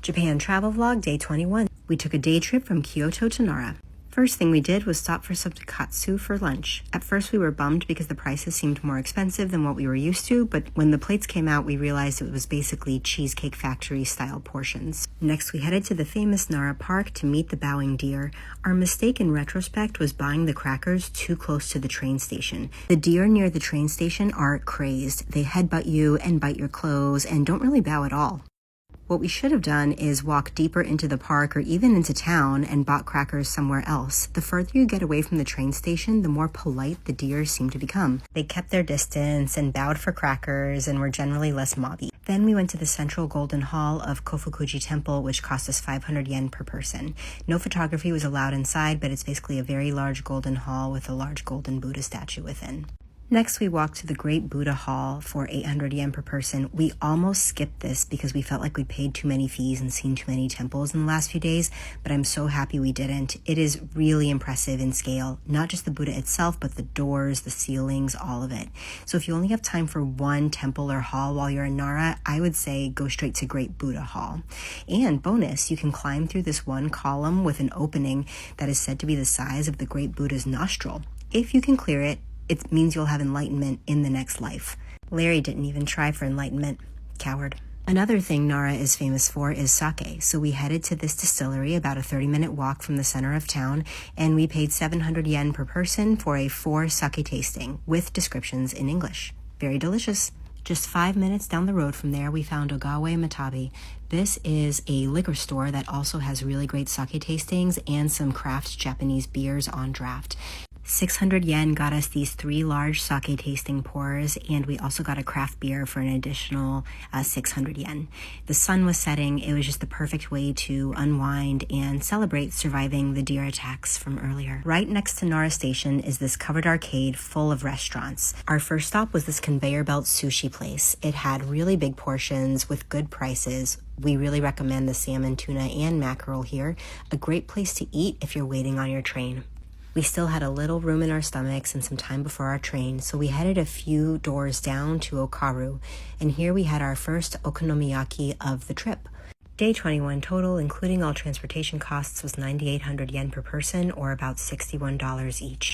Japan Travel Vlog Day 21. We took a day trip from Kyoto to Nara. First thing we did was stop for some katsu for lunch. At first we were bummed because the prices seemed more expensive than what we were used to, but when the plates came out we realized it was basically Cheesecake Factory style portions. Next we headed to the famous Nara Park to meet the bowing deer. Our mistake in retrospect was buying the crackers too close to the train station. The deer near the train station are crazed. They headbutt you and bite your clothes and don't really bow at all. What we should have done is walk deeper into the park or even into town and bought crackers somewhere else. The further you get away from the train station, the more polite the deer seem to become. They kept their distance and bowed for crackers and were generally less mobby. Then we went to the central golden hall of Kofukuji Temple, which cost us 500 yen per person. No photography was allowed inside, but it's basically a very large golden hall with a large golden Buddha statue within. Next, we walked to the Great Buddha Hall for 800 yen per person. We almost skipped this because we felt like we paid too many fees and seen too many temples in the last few days, but I'm so happy we didn't. It is really impressive in scale, not just the Buddha itself, but the doors, the ceilings, all of it. So if you only have time for one temple or hall while you're in Nara, I would say go straight to Great Buddha Hall. And bonus, you can climb through this one column with an opening that is said to be the size of the Great Buddha's nostril. If you can clear it, it means you'll have enlightenment in the next life. Larry didn't even try for enlightenment. Coward. Another thing Nara is famous for is sake, so we headed to this distillery about a 30-minute walk from the center of town, and we paid 700 yen per person for a 4 sake tasting, with descriptions in English. Very delicious. Just 5 minutes down the road from there, we found Ogawe Matabi. This is a liquor store that also has really great sake tastings and some craft Japanese beers on draft. 600 yen got us these 3 large sake tasting pours, and we also got a craft beer for an additional 600 yen. The sun was setting. It was just the perfect way to unwind and celebrate surviving the deer attacks from earlier. Right next to Nara Station is this covered arcade full of restaurants. Our first stop was this conveyor belt sushi place. It had really big portions with good prices. We really recommend the salmon, tuna, and mackerel here. A great place to eat if you're waiting on your train. We still had a little room in our stomachs and some time before our train, so we headed a few doors down to Okaru, and here we had our first okonomiyaki of the trip. Day 21 total, including all transportation costs, was 9,800 yen per person, or about $61 each.